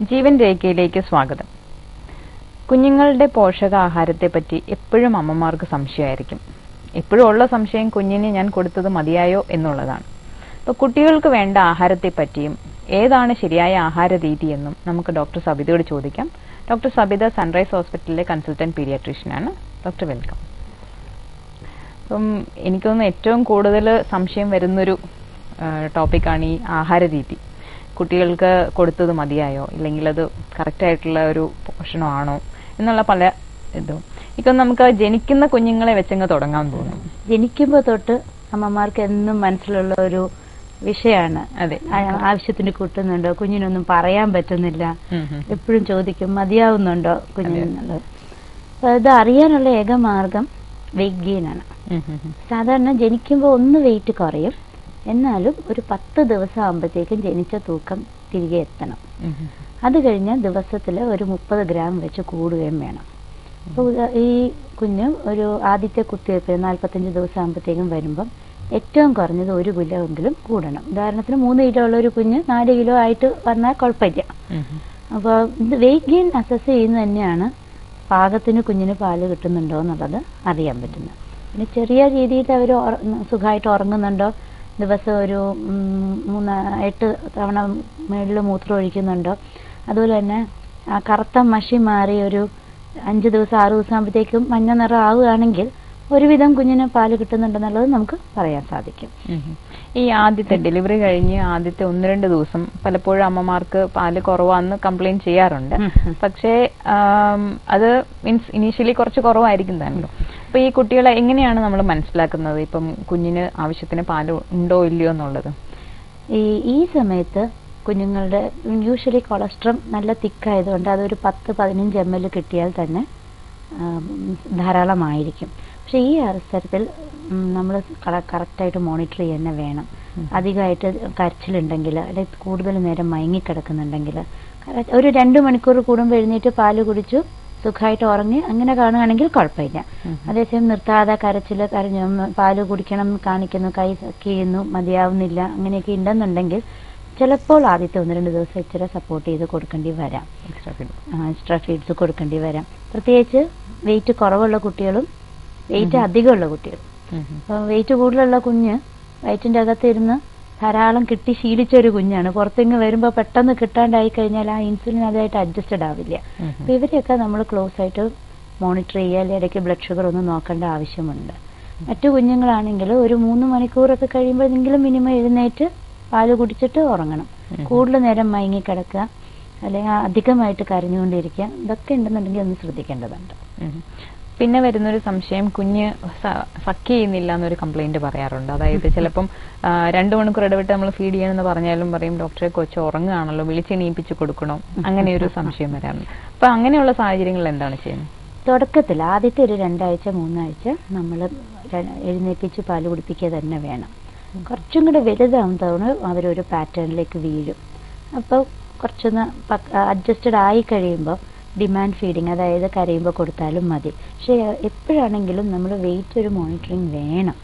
ജീവൻ രേഖയിലേക്ക് സ്വാഗതം. കുഞ്ഞുങ്ങളുടെ പോഷകാഹാരത്തെപ്പറ്റി എപ്പോഴും അമ്മമാർക്ക് സംശയമായിരിക്കും. എപ്പോഴും ഉള്ള സംശയം കുഞ്ഞിന് ഞാൻ കൊടുത്തത് മതിയായോ എന്നുള്ളതാണ്. അപ്പോൾ കുട്ടികൾക്ക് വേണ്ട ആഹാരത്തെപ്പറ്റിയും ഏതാണ് ശരിയായ ആഹാര രീതി എന്നും നമുക്ക് ഡോക്ടർ സബിതയോട് ചോദിക്കാം. ഡോക്ടർ സബിത സൺറൈസ് ഹോസ്പിറ്റലിലെ കൺസൾട്ടന്റ് പീഡിയാട്രീഷ്യനാണ്. Doctor welcome. അപ്പം എനിക്ക് തോന്നുന്നു ഏറ്റവും കൂടുതൽ സംശയം വരുന്നൊരു ടോപ്പിക്കാണ് ഈ ആഹാര രീതി. കുട്ടികൾക്ക് കൊടുത്തത് മതിയായോ, ഇല്ലെങ്കിൽ അത് കറക്റ്റായിട്ടുള്ള ഒരു പോഷണമാണോ എന്നുള്ള പല ഇതും. ഇപ്പം നമുക്ക് ജനിക്കുന്ന കുഞ്ഞുങ്ങളെ വെച്ചങ്ങ് തുടങ്ങാൻ തോന്നും. ജനിക്കുമ്പോൾ തൊട്ട് അമ്മമാർക്ക് എന്നും മനസ്സിലുള്ള ഒരു വിഷയമാണ്. അതെ, ആവശ്യത്തിന് കൂട്ടുന്നുണ്ടോ, കുഞ്ഞിനൊന്നും പറയാൻ പറ്റുന്നില്ല, എപ്പോഴും ചോദിക്കും മതിയാവുന്നുണ്ടോ കുഞ്ഞിനുള്ളത്. ഇത് അറിയാനുള്ള ഏക മാർഗം വെയിറ്റ് ഗെയിൻ ആണ്. സാധാരണ ജനിക്കുമ്പോൾ ഒന്ന് വെയിറ്റ് കുറയും, എന്നാലും ഒരു 10 ദിവസം ആകുമ്പോഴത്തേക്കും ജനിച്ച തൂക്കം തിരികെ എത്തണം. അത് കഴിഞ്ഞാൽ ദിവസത്തിൽ ഒരു 30 ഗ്രാം വെച്ച് കൂടുകയും വേണം. അപ്പോൾ ഈ കുഞ്ഞ് ഒരു ആദ്യത്തെ കുത്തിവയ്പ്പ് 45 ദിവസം ആകുമ്പോഴത്തേക്കും വരുമ്പം ഏറ്റവും കുറഞ്ഞത് 1 കിലോ എങ്കിലും കൂടണം. ഉദാഹരണത്തിന് 3 കിലോ ഉള്ള ഒരു കുഞ്ഞ് 4 കിലോ ആയിട്ട് വന്നാൽ കുഴപ്പമില്ല. അപ്പോൾ ഇത് വെയിറ്റ് ഗെയിൻ അസസ് ചെയ്യുന്നത് തന്നെയാണ് പാകത്തിന് കുഞ്ഞിന് പാല് കിട്ടുന്നുണ്ടോ എന്നുള്ളത് അറിയാൻ പറ്റുന്നത്. പിന്നെ ചെറിയ രീതിയിൽ അവർ സുഖമായിട്ട് ഉറങ്ങുന്നുണ്ടോ, ദിവസം ഒരു 8 തവണ മേളിൽ മൂത്രം ഒഴിക്കുന്നുണ്ടോ, അതുപോലെ തന്നെ ആ കറുത്ത മഷി മാറി ഒരു 5 ദിവസം 6 ദിവസം ആകുമ്പോഴത്തേക്കും മഞ്ഞ നിറം ആവുകയാണെങ്കിൽ ഒരുവിധം കുഞ്ഞിന് പാല് കിട്ടുന്നുണ്ടെന്നുള്ളത് നമുക്ക് പറയാൻ സാധിക്കും. ഈ ആദ്യത്തെ ഡെലിവറി കഴിഞ്ഞ് ആദ്യത്തെ 1-2 ദിവസം പലപ്പോഴും അമ്മമാർക്ക് പാല് കുറവാന്ന് കംപ്ലൈന്റ് ചെയ്യാറുണ്ട്. പക്ഷേ അത് മീൻസ് ഇനീഷ്യലി കുറച്ച് കുറവായിരിക്കും താനല്ലോ. അപ്പൊ ഈ കുട്ടികളെ എങ്ങനെയാണ് നമ്മൾ മനസ്സിലാക്കുന്നത് ഇപ്പം കുഞ്ഞിന് ആവശ്യത്തിന് പാല് ഉണ്ടോ ഇല്ലയോ എന്നുള്ളത്? ഈ സമയത്ത് കുഞ്ഞുങ്ങളുടെ യൂഷ്വലി കൊളസ്ട്രോൾ നല്ല തിക്കായതുകൊണ്ട് അതൊരു 10-15 ml കിട്ടിയാൽ തന്നെ ധാരാളമായിരിക്കും. പക്ഷെ ഈ അവസരത്തിൽ നമ്മൾ കറക്റ്റായിട്ട് മോണിറ്റർ തന്നെ വേണം. അധികമായിട്ട് കരച്ചിലുണ്ടെങ്കിൽ, അല്ലെങ്കിൽ കൂടുതൽ നേരം മയങ്ങിക്കിടക്കുന്നുണ്ടെങ്കിൽ, ഒരു 2 മണിക്കൂർ കൂടുമ്പോൾ എഴുന്നേറ്റ് പാല് കുടിച്ചു സുഖമായിട്ട് ഉറങ്ങി അങ്ങനെ കാണുകയാണെങ്കിൽ കുഴപ്പമില്ല. അതേസമയം നിർത്താതെ കരഞ്ഞു പാല് കുടിക്കണം കാണിക്കുന്നു, കൈ ചെയ്യുന്നു, മതിയാവുന്നില്ല, അങ്ങനെയൊക്കെ ഉണ്ടെന്നുണ്ടെങ്കിൽ ചിലപ്പോൾ ആദ്യത്തെ 1-2 ദിവസം ഇച്ചിരി സപ്പോർട്ട് ചെയ്ത് കൊടുക്കേണ്ടി വരാം. എക്സ്ട്രാ ഫീഡ്സ് കൊടുക്കേണ്ടി വരാം. പ്രത്യേകിച്ച് വെയിറ്റ് കുറവുള്ള കുട്ടികളും വെയിറ്റ് അധികമുള്ള കുട്ടികളും. അപ്പം വെയിറ്റ് കൂടുതലുള്ള കുഞ്ഞ് വയറ്റിൻ്റെ അകത്തിരുന്ന് ധാരാളം കിട്ടി ശീലിച്ച ഒരു കുഞ്ഞാണ്. പുറത്തിങ്ങ് വരുമ്പോൾ പെട്ടെന്ന് കിട്ടാണ്ടായി കഴിഞ്ഞാൽ ആ ഇൻസുലിൻ അതായിട്ട് അഡ്ജസ്റ്റഡ് ആവില്ല. അപ്പൊ ഇവരെയൊക്കെ നമ്മൾ ക്ലോസ് ആയിട്ട് മോണിറ്റർ ചെയ്യുക, അല്ലെങ്കിൽ ഇടയ്ക്ക് ബ്ലഡ് ഷുഗർ ഒന്ന് നോക്കേണ്ട ആവശ്യമുണ്ട്. മറ്റു കുഞ്ഞുങ്ങളാണെങ്കിൽ ഒരു 3 മണിക്കൂറൊക്കെ കഴിയുമ്പോഴെങ്കിലും മിനിമം എഴുന്നേറ്റ് പാല് കുടിച്ചിട്ട് ഉറങ്ങണം. കൂടുതൽ നേരം മയങ്ങിക്കിടക്കുക, അല്ലെങ്കിൽ അധികമായിട്ട് കരഞ്ഞുകൊണ്ടിരിക്കുക, ഇതൊക്കെ ഉണ്ടെന്നുണ്ടെങ്കിൽ ഒന്ന് ശ്രദ്ധിക്കേണ്ടതുണ്ട്. പിന്നെ വരുന്നൊരു സംശയം, കുഞ്ഞ് സക്ക് ചെയ്യുന്നില്ല എന്നൊരു കംപ്ലൈന്റ് പറയാറുണ്ട്. അതായത് ചിലപ്പം 2 മണിക്കൂർ ഇടവിട്ട് നമ്മൾ ഫീഡ് ചെയ്യണമെന്ന് പറഞ്ഞാലും പറയും ഡോക്ടറെ കൊച്ചു ഉറങ്ങുകയാണല്ലോ, വിളിച്ചെണീപ്പിച്ച് കൊടുക്കണോ, അങ്ങനെ ഒരു സംശയം വരാറുണ്ട്. അപ്പൊ അങ്ങനെയുള്ള സാഹചര്യങ്ങളിൽ എന്താണ് ചെയ്യുന്നത്? തുടക്കത്തിൽ ആദ്യത്തെ ഒരു 2 ആഴ്ച 3 ആഴ്ച നമ്മൾ എഴുന്നേൽപ്പിച്ച് പാല് കുടിപ്പിക്കുക തന്നെ വേണം. കുറച്ചും കൂടെ വലുതാവും തവണ അവരൊരു പാറ്റേണിലേക്ക് വീഴും. അപ്പോൾ കുറച്ചൊന്ന് അഡ്ജസ്റ്റഡ് ആയി കഴിയുമ്പോൾ ഡിമാൻഡ് ഫീഡിങ്, അതായത് കരയുമ്പോൾ കൊടുത്താലും മതി. പക്ഷെ എപ്പോഴാണെങ്കിലും നമ്മൾ വെയിറ്റ് ഒരു മോണിറ്ററിങ് വേണം.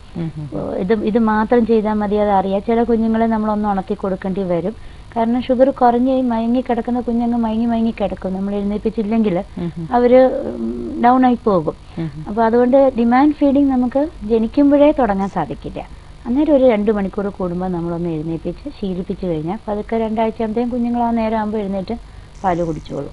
ഇത് മാത്രം ചെയ്താൽ മതി, അത് അറിയാം. ചില കുഞ്ഞുങ്ങളെ നമ്മളൊന്ന് ഉണർത്തി കൊടുക്കേണ്ടി വരും. കാരണം ഷുഗർ കുറഞ്ഞ് മയങ്ങി കിടക്കുന്ന കുഞ്ഞങ്ങ് മയങ്ങി കിടക്കും. നമ്മൾ എഴുന്നേൽപ്പിച്ചില്ലെങ്കിൽ അവര് ഡൗൺ ആയി പോകും. അപ്പൊ അതുകൊണ്ട് ഡിമാൻഡ് ഫീഡിങ് നമുക്ക് ജനിക്കുമ്പോഴേ തുടങ്ങാൻ സാധിക്കില്ല. അന്നേരം ഒരു 2 മണിക്കൂർ കൂടുമ്പോൾ നമ്മളൊന്ന് എഴുന്നേൽപ്പിച്ച് ശീലിപ്പിച്ചു കഴിഞ്ഞാൽ പതുക്കെ 2 ആഴ്ചയാകുമ്പോഴത്തേക്കും കുഞ്ഞുങ്ങൾ ആ നേരം ആകുമ്പോൾ എഴുന്നേറ്റ് പാല് കുടിച്ചോളൂ.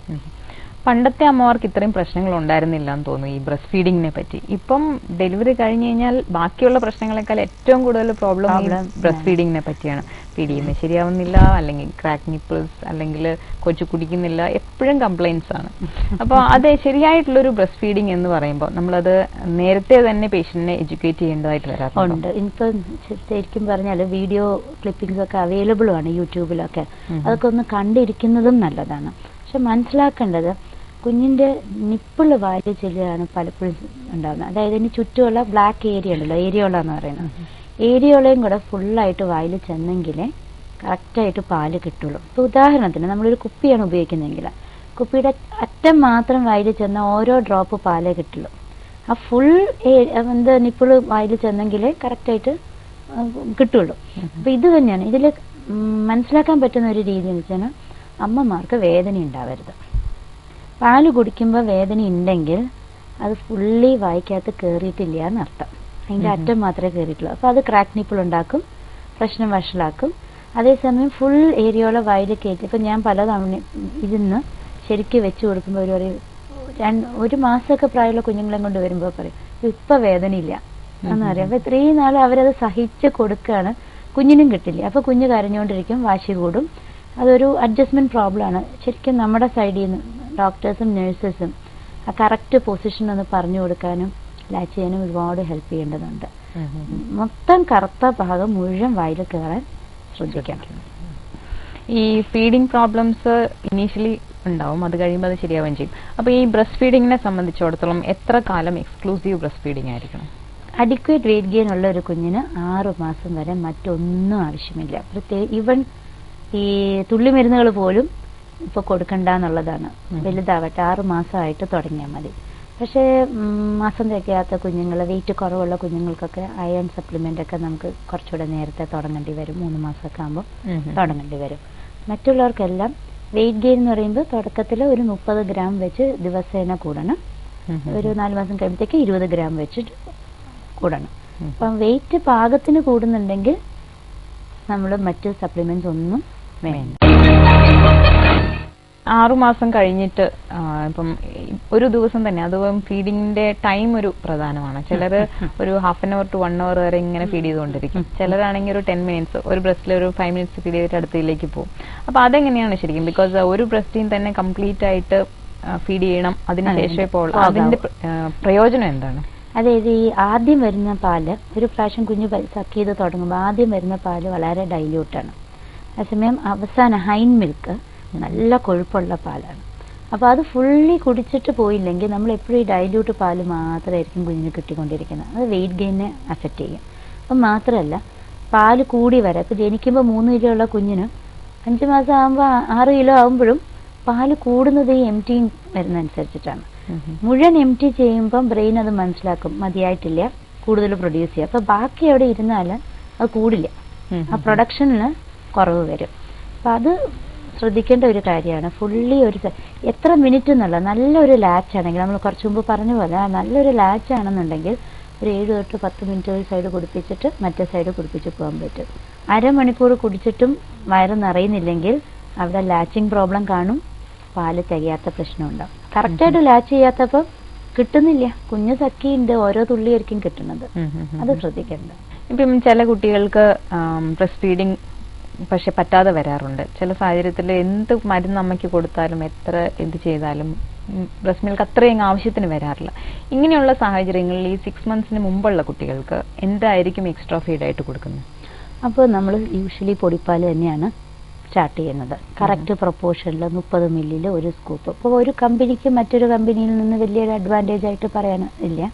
പണ്ടത്തെ അമ്മമാർക്ക് ഇത്രയും പ്രശ്നങ്ങൾ ഉണ്ടായിരുന്നില്ല എന്ന് തോന്നുന്നു ഈ ബ്രസ്റ്റ് ഫീഡിങ്ങിനെ പറ്റി. ഇപ്പം ഡെലിവറി കഴിഞ്ഞ് കഴിഞ്ഞാൽ ബാക്കിയുള്ള പ്രശ്നങ്ങളെക്കാൾ ഏറ്റവും കൂടുതൽ പ്രോബ്ലം ബ്രസ്റ്റ് ഫീഡിങ്ങിനെ പറ്റിയാണ്. ഫീഡ് ചെയ്യുന്നത് ശരിയാവുന്നില്ല, അല്ലെങ്കിൽ ക്രാക്ക് നിപ്പിൾസ്, അല്ലെങ്കിൽ കൊച്ചു കുടിക്കുന്നില്ല, എപ്പോഴും കംപ്ലൈൻറ്റ്സ് ആണ്. അപ്പോൾ അത് ശരിയായിട്ടുള്ളൊരു ബ്രസ്റ്റ് ഫീഡിങ് എന്ന് പറയുമ്പോൾ നമ്മളത് നേരത്തെ തന്നെ പേഷ്യന്റിനെ എഡ്യൂക്കേറ്റ് ചെയ്യേണ്ടതായിട്ട് വരാറുണ്ട്. ഇപ്പൊ ശരിക്കും പറഞ്ഞാൽ വീഡിയോ ക്ലിപ്പിംഗ്സ് ഒക്കെ അവൈലബിൾ ആണ് യൂട്യൂബിലൊക്കെ. അതൊക്കെ ഒന്ന് കണ്ടിരിക്കുന്നതും നല്ലതാണ്. പക്ഷെ മനസ്സിലാക്കേണ്ടത് കുഞ്ഞിന്റെ നിപ്പിള് വാരി ചെല്ലുകയാണ് പലപ്പോഴും ഉണ്ടാകുന്നത്. അതായത് ഇതിന് ചുറ്റുമുള്ള ബ്ലാക്ക് ഏരിയ ഉണ്ടല്ലോ, ഏരിയോള എന്ന് പറയുന്നത്, ഏരിയോളയും കൂടെ ഫുള്ളായിട്ട് വായിൽ ചെന്നെങ്കിലേ കറക്റ്റായിട്ട് പാല് കിട്ടുള്ളൂ. ഇപ്പൊ ഉദാഹരണത്തിന് നമ്മളൊരു കുപ്പിയാണ് ഉപയോഗിക്കുന്നതെങ്കിൽ കുപ്പിയുടെ അറ്റം മാത്രം വായിൽ ചെന്ന ഓരോ ഡ്രോപ്പ് പാലേ കിട്ടുള്ളൂ. ആ ഫുൾ നിപ്പിള് വായിൽ ചെന്നെങ്കിലേ കറക്റ്റായിട്ട് കിട്ടുള്ളൂ. അപ്പൊ ഇത് തന്നെയാണ് ഇതിൽ മനസ്സിലാക്കാൻ പറ്റുന്ന ഒരു രീതി എന്ന് വെച്ചാൽ അമ്മമാർക്ക് വേദന ഉണ്ടാവരുത്. പാല് കുടിക്കുമ്പോൾ വേദന ഉണ്ടെങ്കിൽ അത് ഫുള്ളി വായിക്കകത്ത് കയറിയിട്ടില്ല എന്നർത്ഥം. അതിൻ്റെ അറ്റം മാത്രമേ കയറിയിട്ടുള്ളൂ. അപ്പോൾ അത് ക്രാക്ക് നിപ്പിൾ ഉണ്ടാക്കും, പ്രശ്നം വഷളാക്കും. അതേസമയം ഫുൾ ഏരിയോളം വായിൽ കയറ്റി, ഇപ്പം ഞാൻ പലതവണ ഇരുന്ന് ശരിക്കും വെച്ച് കൊടുക്കുമ്പോൾ ഒരു മാസമൊക്കെ പ്രായമുള്ള കുഞ്ഞുങ്ങളെ കൊണ്ട് വരുമ്പോൾ പറയും ഇപ്പം വേദനയില്ല എന്നറിയാം. അപ്പോൾ ഇത്രയും നാൾ അവരത് സഹിച്ച് കൊടുക്കുകയാണ്, കുഞ്ഞിനും കിട്ടില്ല. അപ്പോൾ കുഞ്ഞ് കരഞ്ഞുകൊണ്ടിരിക്കും, വാശി കൂടും. അതൊരു അഡ്ജസ്റ്റ്മെന്റ് പ്രോബ്ലമാണ്. ശരിക്കും നമ്മുടെ സൈഡിൽ നിന്ന് ഡോക്ടേഴ്സും നഴ്സസും ആ കറക്റ്റ് പൊസിഷൻ ഒന്ന് പറഞ്ഞു കൊടുക്കാനും ലാച്ച് ചെയ്യാനും ഒരുപാട് ഹെൽപ്പ് ചെയ്യേണ്ടതുണ്ട്. മൊത്തം കറുത്ത ഭാഗം മുഴുവൻ വായിൽ കയറാൻ ശ്രദ്ധിക്കണം. ഈ ഫീഡിങ് പ്രോബ്ലംസ് ഇനീഷ്യലി ഉണ്ടാവും, അത് കഴിയുമ്പോൾ അത് ശരിയാവുകയും ചെയ്യും. അപ്പോൾ ഈ ബ്രസ്റ്റ് ഫീഡിങ്ങിനെ സംബന്ധിച്ചിടത്തോളം എത്ര കാലം എക്സ്ക്ലൂസീവ് ബ്രസ്റ്റ് ഫീഡിംഗ് ആയിരിക്കണം? അഡിക്വേറ്റ് വെയിറ്റ് ഗെയിൻ ഉള്ള ഒരു കുഞ്ഞിന് 6 മാസം വരെ മറ്റൊന്നും ആവശ്യമില്ല. ഈവൻ ഈ തുള്ളിമരുന്നുകൾ പോലും ഇപ്പോൾ കൊടുക്കണ്ട എന്നുള്ളതാണ്. വലുതാവട്ടെ 6 മാസമായിട്ട് തുടങ്ങിയാൽ മതി. പക്ഷേ മാസം തികയാത്ത കുഞ്ഞുങ്ങൾ, വെയിറ്റ് കുറവുള്ള കുഞ്ഞുങ്ങൾക്കൊക്കെ അയൺ സപ്ലിമെന്റ് ഒക്കെ നമുക്ക് കുറച്ചുകൂടെ നേരത്തെ തുടങ്ങേണ്ടി വരും. 3 മാസമൊക്കെ ആകുമ്പോൾ തുടങ്ങേണ്ടി വരും. മറ്റുള്ളവർക്കെല്ലാം വെയിറ്റ് ഗെയിൻ എന്ന് പറയുമ്പോൾ തുടക്കത്തിൽ ഒരു 30 ഗ്രാം വെച്ച് ദിവസേന കൂടണം. ഒരു 4 മാസം കഴിയുമ്പോഴത്തേക്ക് 20 ഗ്രാം വെച്ചിട്ട് കൂടണം. അപ്പം വെയിറ്റ് പാകത്തിന് കൂടുന്നുണ്ടെങ്കിൽ നമ്മൾ മറ്റ് സപ്ലിമെന്റ്സ് ഒന്നും വേണ്ട. 6 മാസം കഴിഞ്ഞിട്ട് ഇപ്പം ഒരു ദിവസം തന്നെ, അതും ഫീഡിങ്ങിന്റെ ടൈം ഒരു പ്രധാനമാണ്. ചിലർ ഒരു ഹാഫ് ആൻ അവർ ടു 1 അവർ വരെ ഇങ്ങനെ ഫീഡ് ചെയ്തുകൊണ്ടിരിക്കും. ചിലരാണെങ്കിൽ ഒരു 10 മിനിറ്റ്സ്, ഒരു ബ്രസ്റ്റിൽ ഒരു 5 മിനിറ്റ്സ് ഫീഡ് ചെയ്തിട്ട് അടുത്തയിലേക്ക് പോകും. അപ്പൊ അതെങ്ങനെയാണ് ശരിക്കും? ബിക്കോസ് ഒരു ബ്രസ്റ്റിൽ തന്നെ കംപ്ലീറ്റ് ആയിട്ട് ഫീഡ് ചെയ്യണം, അതിനുശേഷം ഇപ്പോൾ അതിന്റെ പ്രയോജനം എന്താണ്? അതായത് ഈ ആദ്യം വരുന്ന പാല്, ഒരു പ്രാവശ്യം കുഞ്ഞ് സക്ക് ചെയ്ത് തുടങ്ങുമ്പോൾ ആദ്യം വരുന്ന പാല് വളരെ ഡൈല്യൂട്ടാണ്. അതേസമയം അവസാന ഹൈൻഡ് മിൽക്ക് നല്ല കൊഴുപ്പുള്ള പാലാണ്. അപ്പോൾ അത് ഫുള്ളി കുടിച്ചിട്ട് പോയില്ലെങ്കിൽ നമ്മൾ എപ്പോഴും ഈ ഡൈല്യൂട്ട് പാല് മാത്രമായിരിക്കും കുഞ്ഞിന് കിട്ടിക്കൊണ്ടിരിക്കുന്നത്. അത് വെയിറ്റ് ഗെയിനെ അഫക്റ്റ് ചെയ്യും. അപ്പം മാത്രമല്ല പാല് കൂടി വരാം. ഇപ്പോൾ ജനിക്കുമ്പോൾ 3 കിലോ ഉള്ള കുഞ്ഞിന് 5 മാസം ആകുമ്പോൾ 6 കിലോ ആകുമ്പോഴും പാല് കൂടുന്നത് ഈ എംറ്റി വരുന്നതനുസരിച്ചിട്ടാണ്. മുഴുവൻ എംറ്റി ചെയ്യുമ്പം ബ്രെയിൻ അത് മനസ്സിലാക്കും, മതിയായിട്ടില്ല, കൂടുതൽ പ്രൊഡ്യൂസ് ചെയ്യും. അപ്പോൾ ബാക്കി അവിടെ ഇരുന്നാൽ അത് കൂടില്ല, ആ പ്രൊഡക്ഷനിൽ കുറവ് വരും. അപ്പം അത് ശ്രദ്ധിക്കേണ്ട ഒരു കാര്യമാണ്. ഫുള്ളി എത്ര മിനിറ്റ് എന്നുള്ള നല്ലൊരു ലാച്ച് ആണെങ്കിൽ, നമ്മൾ കുറച്ച് മുമ്പ് പറഞ്ഞ പോലെ നല്ലൊരു ലാച്ച് ആണെന്നുണ്ടെങ്കിൽ ഒരു 7 തൊട്ട് 10 മിനിറ്റ് ഒരു സൈഡ് കുടിപ്പിച്ചിട്ട് മറ്റേ സൈഡ് കുടിപ്പിച്ച് പോകാൻ പറ്റും. അരമണിക്കൂർ കുടിച്ചിട്ടും വയറ് നിറയുന്നില്ലെങ്കിൽ അവിടെ ലാച്ചിങ് പ്രോബ്ലം കാണും, പാല് തികയാത്ത പ്രശ്നമുണ്ടാവും. കറക്റ്റായിട്ട് ലാച്ച് ചെയ്യാത്തപ്പോൾ കിട്ടുന്നില്ല, കുഞ്ഞ് സക്കിയുണ്ട്, ഓരോ തുള്ളിയായിരിക്കും കിട്ടുന്നത്. അത് ശ്രദ്ധിക്കേണ്ട. ഇപ്പം ചില കുട്ടികൾക്ക് ബ്രസ്റ്റ് ഫീഡിങ് പക്ഷെ പറ്റാതെ വരാറുണ്ട്. ചില സാഹചര്യത്തിൽ എന്ത് മരുന്ന് അമ്മയ്ക്ക് കൊടുത്താലും എത്ര എന്ത് ചെയ്താലും ബ്രസ്റ്റ് മിൽക്ക് അത്രയും ആവശ്യത്തിന് വരാറില്ല. ഇങ്ങനെയുള്ള സാഹചര്യങ്ങളിൽ ഈ 6 മന്ത്സിന് മുമ്പുള്ള കുട്ടികൾക്ക് എന്തായിരിക്കും എക്സ്ട്രാ ഫീഡായിട്ട് കൊടുക്കുന്നത്? അപ്പോൾ നമ്മൾ യൂഷ്വലി പൊടിപ്പാൽ തന്നെയാണ് സ്റ്റാർട്ട് ചെയ്യുന്നത്. കറക്റ്റ് പ്രൊപ്പോർഷനിൽ 30 മില്ലിയിൽ ഒരു സ്കൂപ്പ്. ഇപ്പോൾ ഒരു കമ്പനിക്ക് മറ്റൊരു കമ്പനിയിൽ നിന്ന് വലിയൊരു അഡ്വാൻറ്റേജ് ആയിട്ട് പറയാൻ ഇല്ല.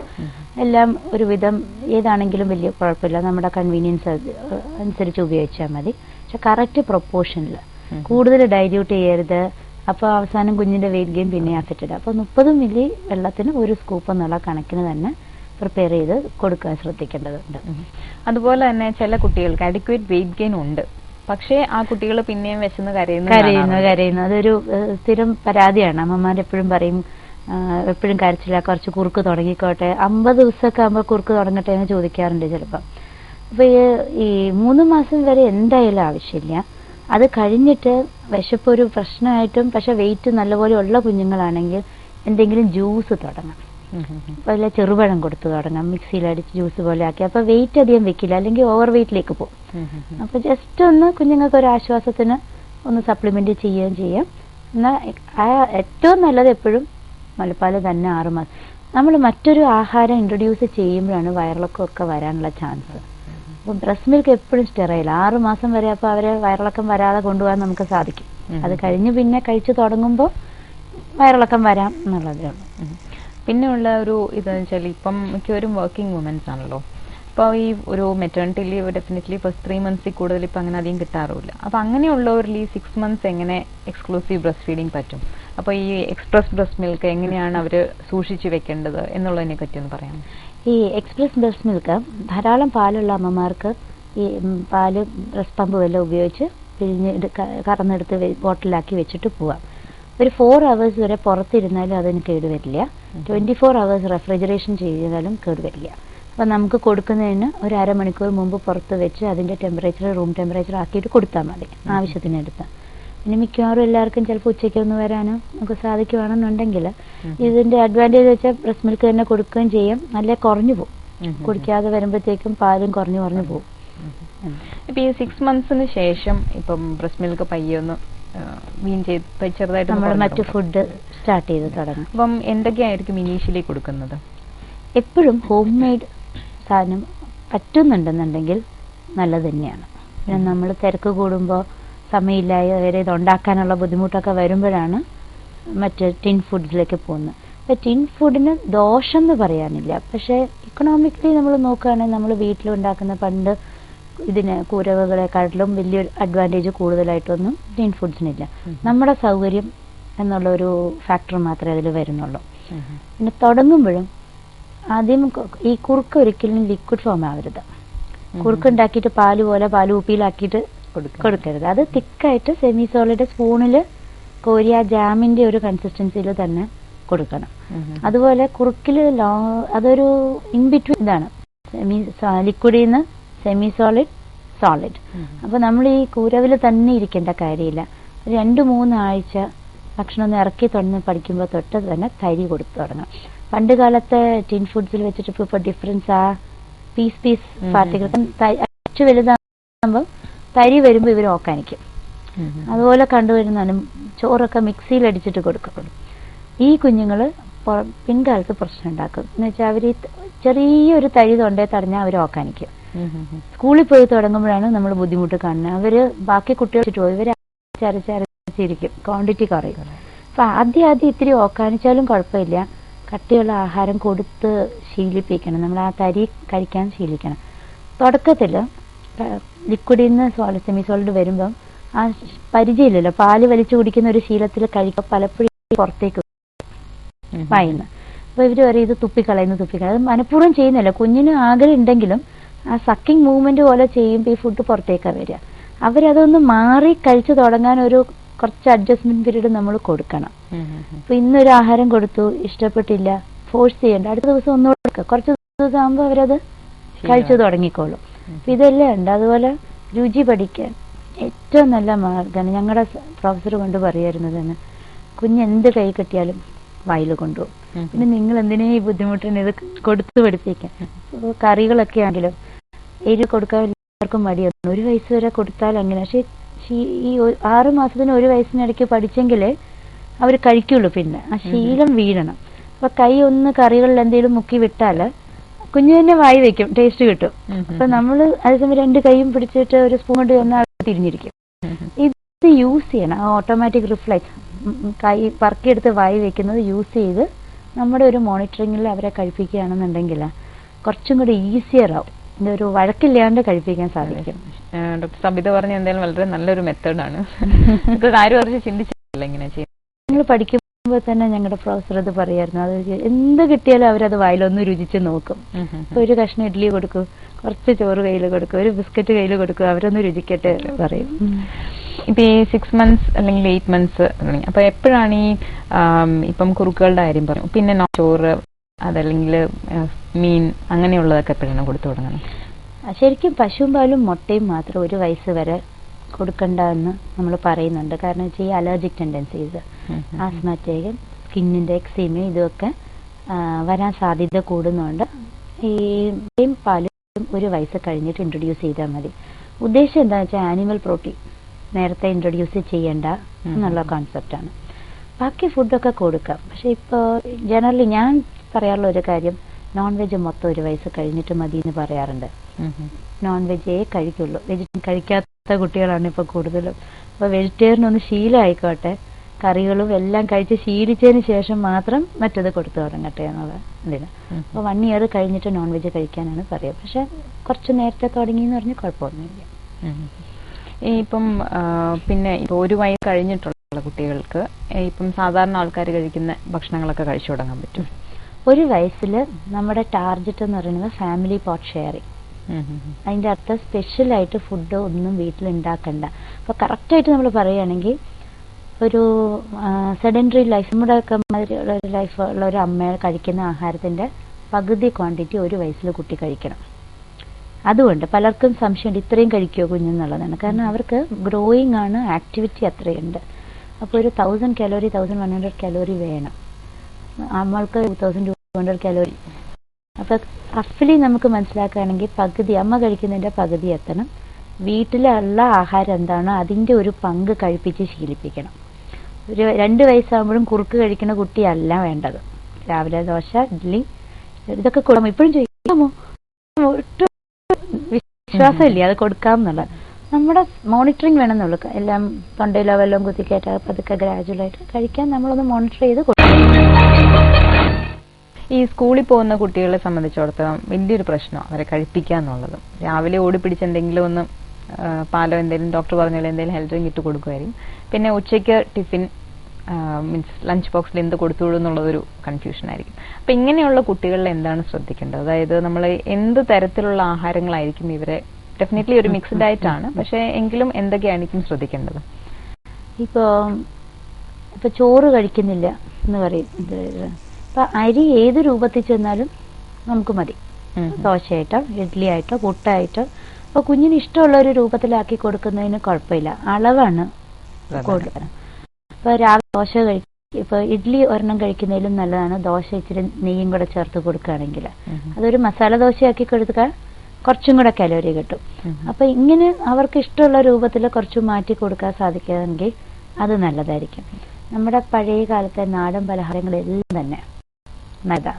എല്ലാം ഒരുവിധം ഏതാണെങ്കിലും വലിയ കുഴപ്പമില്ല, നമ്മുടെ കൺവീനിയൻസ് അനുസരിച്ച് ഉപയോഗിച്ചാൽ മതി. പക്ഷെ കറക്റ്റ് പ്രൊപ്പോർഷനിൽ കൂടുതൽ ഡൈല്യൂട്ട് ചെയ്യരുത്. അപ്പോൾ അവസാനം കുഞ്ഞിൻ്റെ വെയിറ്റ് ഗെയിൻ പിന്നെ അഫക്റ്റഡ്. അപ്പോൾ 30 മില്ലി വെള്ളത്തിന് ഒരു സ്കൂപ്പ് എന്നുള്ള കണക്കിന് തന്നെ പ്രിപ്പയർ ചെയ്ത് കൊടുക്കാൻ ശ്രദ്ധിക്കേണ്ടതുണ്ട്. അതുപോലെ തന്നെ ചില കുട്ടികൾക്ക് അഡിക്വേറ്റ് വെയിറ്റ് ഗെയിൻ ഉണ്ട്, പക്ഷേ ആ കുട്ടികൾ പിന്നെയും വിശന്ന് കരയുന്നു. അതൊരു സ്ഥിരം പരാതിയാണ്. അമ്മമാരെപ്പോഴും പറയും എപ്പോഴും കരച്ചില്ല, കുറച്ച് കുറുക്ക് തുടങ്ങിക്കോട്ടെ, 50 ദിവസമൊക്കെ ആകുമ്പോൾ കുറുക്ക് തുടങ്ങട്ടെ എന്ന് ചോദിക്കാറുണ്ട് ചിലപ്പോൾ. അപ്പോൾ ഈ 3 മാസം വരെ എന്തായാലും ആവശ്യമില്ല. അത് കഴിഞ്ഞിട്ട് വിശപ്പ് ഒരു പ്രശ്നമായിട്ടും, പക്ഷെ വെയിറ്റ് നല്ലപോലെ ഉള്ള കുഞ്ഞുങ്ങളാണെങ്കിൽ എന്തെങ്കിലും ജ്യൂസ് തുടങ്ങാം. വല്ല ചെറുപഴം കൊടുത്തു തുടങ്ങാം, മിക്സിയിൽ അടിച്ച് ജ്യൂസ് പോലെ ആക്കി. അപ്പോൾ വെയിറ്റ് അധികം വെക്കില്ല, അല്ലെങ്കിൽ ഓവർ വെയിറ്റിലേക്ക് പോകും. അപ്പോൾ ജസ്റ്റ് ഒന്ന് കുഞ്ഞുങ്ങൾക്ക് ഒരു ആശ്വാസത്തിന് ഒന്ന് സപ്ലിമെന്റ് ചെയ്യുകയും ചെയ്യാം. എന്നാൽ ഏറ്റവും നല്ലത് എപ്പോഴും മുലപ്പാൽ തന്നെ 6 മാസം. നമ്മൾ മറ്റൊരു ആഹാരം ഇൻട്രൊഡ്യൂസ് ചെയ്യുമ്പോഴാണ് വയറിളക്കമൊക്കെ വരാനുള്ള ചാൻസ്. അപ്പം ബ്രസ്റ്റ് മിൽക്ക് എപ്പോഴും സ്റ്റെറൈൽ 6 മാസം വരെ. അപ്പോൾ അവരെ വയറിളക്കം വരാതെ കൊണ്ടുപോകാൻ നമുക്ക് സാധിക്കും. അത് കഴിഞ്ഞ് പിന്നെ കഴിച്ചു തുടങ്ങുമ്പോൾ വയറിളക്കം വരാം എന്നുള്ളതേ ഉള്ളൂ. പിന്നെ ഉള്ള ഒരു ഇതെന്ന് വെച്ചാൽ ഇപ്പം മിക്കവരും വർക്കിംഗ് വുമൻസ് ആണല്ലോ. അപ്പോൾ ഈ ഒരു മെറ്റേണിറ്റി ലീവ് ഡെഫിനറ്റ്ലി ഫസ്റ്റ് 3 മന്ത്സിൽ കൂടുതൽ ഇപ്പം അങ്ങനെ അധികം കിട്ടാറില്ല. അപ്പോൾ അങ്ങനെയുള്ളവരിൽ ഈ 6 മന്ത്സ് എങ്ങനെ എക്സ്ക്ലൂസീവ് ബ്രസ്റ്റ് ഫീഡിങ് പറ്റും? അപ്പോൾ ഈ എക്സ്പ്രസ് ബ്രസ്റ്റ് മിൽക്ക് എങ്ങനെയാണ് അവർ സൂക്ഷിച്ച് വെക്കേണ്ടത് എന്നുള്ളതിനെ പറ്റി ഒന്ന് പറയാം. ഈ എക്സ്പ്രസ് ബ്രസ്റ്റ് മിൽക്ക് ധാരാളം പാലുള്ള അമ്മമാർക്ക് ഈ പാല് ബ്രസ്റ്റ് പമ്പ് വല്ലതും ഉപയോഗിച്ച് കറന്നെടുത്ത് ബോട്ടിലാക്കി വെച്ചിട്ട് പോവാം. ഒരു 4 hours വരെ പുറത്തിരുന്നാലും അതിന് കേടുവരില്ല. 24 hours റെഫ്രിജറേഷൻ ചെയ്താലും കേടുവരില്ല. അപ്പം നമുക്ക് കൊടുക്കുന്നതിന് ഒരു അരമണിക്കൂർ മുമ്പ് പുറത്ത് വെച്ച് അതിൻ്റെ ടെമ്പറേച്ചർ റൂം ടെമ്പറേച്ചർ ആക്കിയിട്ട് കൊടുത്താൽ മതി ആവശ്യത്തിനെടുത്ത്. പിന്നെ മിക്കവാറും എല്ലാവർക്കും ചിലപ്പോൾ ഉച്ചയ്ക്കൊന്ന് വരാനോ നമുക്ക് സാധിക്കുകയാണെന്നുണ്ടെങ്കിൽ ഇതിൻ്റെ അഡ്വാൻറ്റേജ് വെച്ചാൽ ബ്രസ്റ്റ് മിൽക്ക് തന്നെ കൊടുക്കുകയും ചെയ്യും. നല്ല കുറഞ്ഞു പോകും. കുടിക്കാതെ വരുമ്പോഴത്തേക്കും പാലും കുറഞ്ഞു പോകും. ഇപ്പം ഈ 6 monthsന് ശേഷം ഇപ്പം ബ്രസ്റ്റ് മിൽക്ക് പയ്യൊന്ന് ചെറുതായിട്ട് നമ്മൾ മറ്റു ഫുഡ് സ്റ്റാർട്ട് ചെയ്ത് തുടങ്ങും. അപ്പം എന്തൊക്കെയായിരിക്കും ഇനീഷ്യലി കൊടുക്കുന്നത്? എപ്പോഴും ഹോം മെയ്ഡ് സാധനം പറ്റുന്നുണ്ടെന്നുണ്ടെങ്കിൽ നല്ലത് തന്നെയാണ്. പിന്നെ നമ്മൾ തിരക്ക് കൂടുമ്പോൾ സമയമില്ലാതെ വരെ ഇത് ഉണ്ടാക്കാനുള്ള ബുദ്ധിമുട്ടൊക്കെ വരുമ്പോഴാണ് മറ്റ് ടിൻ ഫുഡ്സിലേക്ക് പോകുന്നത്. അപ്പോൾ ടിൻ ഫുഡിന് ദോഷം എന്ന് പറയാനില്ല, പക്ഷേ ഇക്കണോമിക്കലി നമ്മൾ നോക്കുകയാണെങ്കിൽ നമ്മൾ വീട്ടിലുണ്ടാക്കുന്ന പണ്ട് ഇതിന് കൂരകകളെക്കാട്ടിലും വലിയൊരു അഡ്വാൻറ്റേജ് കൂടുതലായിട്ടൊന്നും ടിൻ ഫുഡ്സിനില്ല. നമ്മുടെ സൗകര്യം എന്നുള്ളൊരു ഫാക്ടർ മാത്രമേ അതിൽ വരുന്നുള്ളൂ. പിന്നെ തുടങ്ങുമ്പോഴും ആദ്യം ഈ കുറുക്ക് ഒരിക്കലും ലിക്വിഡ് ഫോം ആവരുത്. കുറുക്കുണ്ടാക്കിയിട്ട് പാല് കുപ്പിയിലാക്കിയിട്ട് കൊടുക്കരുത്. അത് തിക്കായിട്ട് സെമി സോളിഡ് സ്പൂണിൽ കോരിയ ജാമിന്റെ ഒരു കൺസിസ്റ്റൻസിയിൽ തന്നെ കൊടുക്കണം. അതുപോലെ കുറുക്കിൽ അതൊരു ഇൻ ബിറ്റ്വീൻ ഇതാണ്, ലിക്വിഡിൽ നിന്ന് സെമി സോളിഡ്. അപ്പൊ നമ്മൾ ഈ കൂരവിൽ തന്നെ ഇരിക്കേണ്ട കാര്യമില്ല. 2-3 ആഴ്ച ഭക്ഷണം ഒന്ന് ഇറക്കി പഠിക്കുമ്പോൾ തൊട്ട് തന്നെ തരി കൊടുത്തു തുടങ്ങണം. പണ്ട് കാലത്തെ ടിൻ ഫുഡ്സിൽ വെച്ചിട്ട് ഇപ്പോൾ ഡിഫറൻസ് ആ പീസ് പാർട്ടികൾ അച്ചു വലുതാകുമ്പോൾ തരി വരുമ്പോൾ ഇവർ ഓക്കാനിക്കും. അതുപോലെ കണ്ടുവരുന്നതാണ്. ചോറൊക്കെ മിക്സിയിൽ അടിച്ചിട്ട് കൊടുക്കും. ഈ കുഞ്ഞുങ്ങൾ പിൻകാലത്ത് പ്രശ്നം ഉണ്ടാക്കും. എന്ന് വെച്ചാൽ അവർ ചെറിയൊരു തരി തൊണ്ടേ തടഞ്ഞാൽ അവർ ഓക്കാനിക്കും. സ്കൂളിൽ പോയി തുടങ്ങുമ്പോഴാണ് നമ്മൾ ബുദ്ധിമുട്ട് കാണുന്നത്. അവര് ബാക്കി കുട്ടികൾ പോയി ഇവർ അരച്ചിരിക്കും, ക്വാണ്ടിറ്റി കുറയും. അപ്പൊ ആദ്യം ഇത്തിരി ഓക്കാനിച്ചാലും കുഴപ്പമില്ല. കട്ടിയുള്ള ആഹാരം കൊടുത്ത് ശീലിപ്പിക്കണം. നമ്മൾ ആ തരി കഴിക്കാൻ ശീലിക്കണം. തുടക്കത്തിൽ ലിക്വിഡിൽ നിന്ന് സെമി സോളിഡ് വരുമ്പം ആ പരിചയമില്ലല്ലോ, പാല് വലിച്ചു കുടിക്കുന്ന ഒരു ശീലത്തിൽ കഴിക്കുക പലപ്പോഴും പുറത്തേക്ക് വായിന്ന്. അപ്പൊ ഇവര് പറയും ഇത് തുപ്പിക്കളയുന്നു. അത് മനഃപൂർവ്വം ചെയ്യുന്നില്ല. കുഞ്ഞിന് ആഗ്രഹം ഉണ്ടെങ്കിലും ആ സക്കിങ് മൂവ്മെന്റ് പോലെ ചെയ്യുമ്പോൾ ഈ ഫുഡ് പുറത്തേക്കാണ് വരിക. അവരതൊന്ന് മാറി കഴിച്ചു തുടങ്ങാൻ കുറച്ച് അഡ്ജസ്റ്റ്മെന്റ് പീരീഡ് നമ്മൾ കൊടുക്കണം. അപ്പൊ ഇന്നൊരു ആഹാരം കൊടുത്തു, ഇഷ്ടപ്പെട്ടില്ല, ഫോഴ്സ് ചെയ്യണ്ട, അടുത്ത ദിവസം ഒന്നുകൂടെ കൊടുക്കുക. കുറച്ച് ദിവസം ആകുമ്പോൾ അവരത് കഴിച്ചു തുടങ്ങിക്കോളും. അപ്പൊ ഇതെല്ലാം ഉണ്ട്. അതുപോലെ രുചി പഠിക്കാൻ ഏറ്റവും നല്ല മാർഗമാണ്. ഞങ്ങളുടെ പ്രൊഫസർ കൊണ്ട് പറയായിരുന്നത് തന്നെ, കുഞ്ഞെന്ത് കൈ കിട്ടിയാലും വായിൽ കൊണ്ടുപോകും. പിന്നെ നിങ്ങൾ എന്തിനേ ഈ ബുദ്ധിമുട്ടിന് ഇത് കൊടുത്തു പഠിപ്പിക്കാൻ. കറികളൊക്കെ ആണെങ്കിലും എരിവ് കൊടുക്കാൻ എല്ലാവർക്കും മടിയാണ്. 1 വയസ്സ് വരെ കൊടുത്താൽ അങ്ങനെ. പക്ഷെ ഈ 6 മാസത്തിന് 1 വയസ്സിനിടയ്ക്ക് പഠിച്ചെങ്കിലേ അവർ കഴിക്കുള്ളൂ. പിന്നെ ആ ശീലം വീഴണം. അപ്പൊ കൈ ഒന്ന് കറികളിൽ എന്തെങ്കിലും മുക്കി വിട്ടാല് കുഞ്ഞു തന്നെ വായി വെക്കും, ടേസ്റ്റ് കിട്ടും. അപ്പൊ നമ്മള് അതേസമയം 2 കൈയും പിടിച്ചിട്ട് ഒരു സ്പൂൺ കൊണ്ട് ഒന്നാൾ തിരിഞ്ഞിരിക്കും. ഇത് യൂസ് ചെയ്യണം. ഓട്ടോമാറ്റിക് റിഫ്ലെക്സ്, കൈ പറക്കിയെടുത്ത് വായി വെക്കുന്നത് യൂസ് ചെയ്ത് നമ്മുടെ ഒരു മോണിറ്ററിങ്ങിൽ അവരെ കഴിപ്പിക്കുകയാണെന്നുണ്ടെങ്കിൽ കുറച്ചും കൂടി ഈസിയർ ആവും. ഇതൊരു വഴക്കില്ലാണ്ട് കഴിപ്പിക്കാൻ സാധിക്കും. ഡോക്ടർ സബിത പറഞ്ഞ എന്തായാലും വളരെ നല്ലൊരു മെത്തേഡാണ്. ആരും അറിച്ച് ചിന്തിച്ചില്ല ഇങ്ങനെ ചെയ്യും. നിങ്ങൾ പഠിക്കുമ്പോൾ തന്നെ ഞങ്ങളുടെ പ്രൊഫസർ അത് പറയായിരുന്നു. അത് എന്ത് കിട്ടിയാലും അവരത് വായിലൊന്ന് രുചിച്ച് നോക്കും. ഒരു കഷ്ണം ഇഡ്ഡലി കൊടുക്കും, കുറച്ച് ചോറ് കയ്യിൽ കൊടുക്കും, ഒരു ബിസ്ക്കറ്റ് കയ്യിൽ കൊടുക്കും, അവരൊന്ന് രുചിക്കട്ടെ പറയും. ഇപ്പൊ ഈ 6 months അല്ലെങ്കിൽ 8 months അപ്പൊ എപ്പോഴാണ് ഈ ഇപ്പം കുറുക്കുകളുടെ കാര്യം പറഞ്ഞു, പിന്നെ ചോറ് അതല്ലെങ്കിൽ മീൻ അങ്ങനെയുള്ളതൊക്കെ എപ്പോഴാണ് കൊടുത്തു തുടങ്ങണം? ശരിക്കും പശുവും പാലും മുട്ടയും മാത്രം 1 വയസ്സ് വരെ കൊടുക്കണ്ട എന്ന് നമ്മൾ പറയുന്നുണ്ട്. കാരണം വെച്ചാൽ ഈ അലർജിക് ടെൻഡൻസീസ്, ആസ്മാറ്റിക്, സ്കിന്നിന്റെ എക്സീമ ഇതൊക്കെ വരാൻ സാധ്യത കൂടുന്നുണ്ട്. ഈ പാലും 1 വയസ്സ് കഴിഞ്ഞിട്ട് ഇൻട്രൊഡ്യൂസ് ചെയ്താൽ മതി. ഉദ്ദേശം എന്താണെന്ന് വെച്ചാൽ ആനിമൽ പ്രോട്ടീൻ നേരത്തെ ഇൻട്രൊഡ്യൂസ് ചെയ്യേണ്ട എന്നുള്ള കോൺസെപ്റ്റാണ്. ബാക്കി ഫുഡൊക്കെ കൊടുക്കാം. പക്ഷെ ഇപ്പോൾ ജനറലി ഞാൻ പറയാറുള്ള ഒരു കാര്യം, നോൺ വെജ് മൊത്തം 1 വയസ്സ് കഴിഞ്ഞിട്ട് മതി എന്ന് പറയാറുണ്ട്. നോൺ വെജേ കഴിക്കുള്ളൂ. വെജിറ്റേറിയൻ കഴിക്കാത്ത കുട്ടികളാണ് ഇപ്പോൾ കൂടുതലും. അപ്പോൾ വെജിറ്റേറിയൻ ഒന്ന് ശീലമായിക്കോട്ടെ, കറികളും എല്ലാം കഴിച്ച് ശീലിച്ചതിന് ശേഷം മാത്രം മറ്റത് കൊടുത്തു തുടങ്ങട്ടെ എന്നുള്ള ഇതിന്. അപ്പോൾ 1 year കഴിഞ്ഞിട്ട് നോൺ വെജ് കഴിക്കാനാണ് പറയുക. പക്ഷെ കുറച്ച് നേരത്തെ തുടങ്ങിയെന്ന് പറഞ്ഞാൽ കുഴപ്പമൊന്നുമില്ല. ഇപ്പം പിന്നെ 1 വയസ്സ് കഴിഞ്ഞിട്ടുള്ള കുട്ടികൾക്ക് ഇപ്പം സാധാരണ ആൾക്കാർ കഴിക്കുന്ന ഭക്ഷണങ്ങളൊക്കെ കഴിച്ചു തുടങ്ങാൻ പറ്റും. 1 വയസ്സിൽ നമ്മുടെ ടാർഗറ്റ് എന്ന് പറയുന്നത് ഫാമിലി പോട്ട് ഷെയറിങ്. അതിന്റെ അർത്ഥം സ്പെഷ്യലായിട്ട് ഫുഡ് ഒന്നും വീട്ടിൽ ഉണ്ടാക്കണ്ട. അപ്പൊ കറക്റ്റായിട്ട് നമ്മൾ പറയുകയാണെങ്കിൽ ഒരു സെഡൻറ്ററി ലൈഫ്, നമ്മുടെ ഒക്കെ മാതിരിയുള്ള ഒരു ലൈഫ് ഉള്ള ഒരു അമ്മ കഴിക്കുന്ന ആഹാരത്തിന്റെ പകുതി ക്വാണ്ടിറ്റി ഒരു വയസ്സിൽ കുട്ടി കഴിക്കണം. അതുകൊണ്ട് പലർക്കും സംശയമുണ്ട് ഇത്രയും കഴിക്കുമോ കുഞ്ഞെന്നുള്ളതാണ്. കാരണം അവർക്ക് ഗ്രോയിങ് ആണ്, ആക്ടിവിറ്റി അത്രയുണ്ട്. അപ്പോൾ ഒരു 1000 കലോറി 1100 കലോറി വേണം, നമ്മൾക്ക് 2200 കലോറി. അപ്പൊ റഫ്ലി നമുക്ക് മനസ്സിലാക്കുകയാണെങ്കിൽ പകുതി അമ്മ കഴിക്കുന്നതിന്റെ പകുതി എത്തണം. വീട്ടിലുള്ള ആഹാരം എന്താണോ അതിന്റെ ഒരു പങ്ക് കഴിപ്പിച്ച് ശീലിപ്പിക്കണം. ഒരു 2 വയസ്സാകുമ്പോഴും കുറുക്ക് കഴിക്കുന്ന കുട്ടിയല്ല വേണ്ടത്. രാവിലെ ദോശ, ഇഡ്ഡലി ഇതൊക്കെ കൊടുക്കാം. ഇപ്പോഴും ചോദിക്കാമോ, ഒട്ടും വിശ്വാസമില്ല അത് കൊടുക്കാം എന്നുള്ളത്. നമ്മുടെ മോണിറ്ററിങ് വേണമെന്നുള്ളൂ. എല്ലാം തൊണ്ടയിലോ വല്ലതും കുത്തിക്കയറ്റാ പതുക്കെ ഗ്രാജുവലായിട്ട് കഴിക്കാൻ നമ്മളൊന്ന് മോണിറ്റർ ചെയ്ത് കൊടുക്കും. ഈ സ്കൂളിൽ പോകുന്ന കുട്ടികളെ സംബന്ധിച്ചിടത്തോളം വലിയൊരു പ്രശ്നം അവരെ കഴിപ്പിക്കുക എന്നുള്ളത്. രാവിലെ ഓടിപ്പിടിച്ച് എന്തെങ്കിലും ഒന്ന് പാലോ എന്തെങ്കിലും ഡോക്ടർ പറഞ്ഞാൽ എന്തെങ്കിലും ഹെൽത്ത് ഡ്രിങ്ക് ഇട്ട് കൊടുക്കുമായിരിക്കും. പിന്നെ ഉച്ചയ്ക്ക് ടിഫിൻ മീൻസ് ലഞ്ച് ബോക്സിൽ എന്ത് കൊടുത്തുള്ളൂ എന്നുള്ളതൊരു കൺഫ്യൂഷൻ ആയിരിക്കും. അപ്പൊ ഇങ്ങനെയുള്ള കുട്ടികളിൽ എന്താണ് ശ്രദ്ധിക്കേണ്ടത്? അതായത് നമ്മൾ എന്ത് തരത്തിലുള്ള ആഹാരങ്ങളായിരിക്കും ഇവരെ, ഡെഫിനറ്റ്ലി ഒരു മിക്സ്ഡ് ഡയറ്റ് ആണ്, പക്ഷെ എങ്കിലും എന്തൊക്കെയായിരിക്കും ശ്രദ്ധിക്കേണ്ടത്? ഇപ്പൊ ചോറ് കഴിക്കുന്നില്ല എന്ന് പറയും. ഇപ്പൊ അരി ഏത് രൂപത്തിൽ ചെന്നാലും നമുക്ക് മതി. ദോശയായിട്ടോ ഇഡ്ഡലി ആയിട്ടോ പുട്ടായിട്ടോ. അപ്പൊ കുഞ്ഞിന് ഇഷ്ടമുള്ള ഒരു രൂപത്തിലാക്കി കൊടുക്കുന്നതിന് കുഴപ്പമില്ല, അളവാണ് കൂടുതൽ. ഇപ്പൊ രാവിലെ ദോശ ഇപ്പൊ ഇഡ്ഡലി ഒരെണ്ണം കഴിക്കുന്നതിലും നല്ലതാണ് ദോശ ഇച്ചിരി നെയ്യും കൂടെ ചേർത്ത് കൊടുക്കുകയാണെങ്കിൽ. അതൊരു മസാല ദോശയാക്കി കൊടുത്താൽ കുറച്ചും കൂടെ കലോറി കിട്ടും. അപ്പൊ ഇങ്ങനെ അവർക്ക് ഇഷ്ടമുള്ള രൂപത്തിൽ കുറച്ച് മാറ്റി കൊടുക്കാൻ സാധിക്കുകയാണെങ്കിൽ അത് നല്ലതായിരിക്കും. നമ്മുടെ പഴയ കാലത്തെ നാടൻ പലഹാരങ്ങളെല്ലാം തന്നെ നല്ലതാ.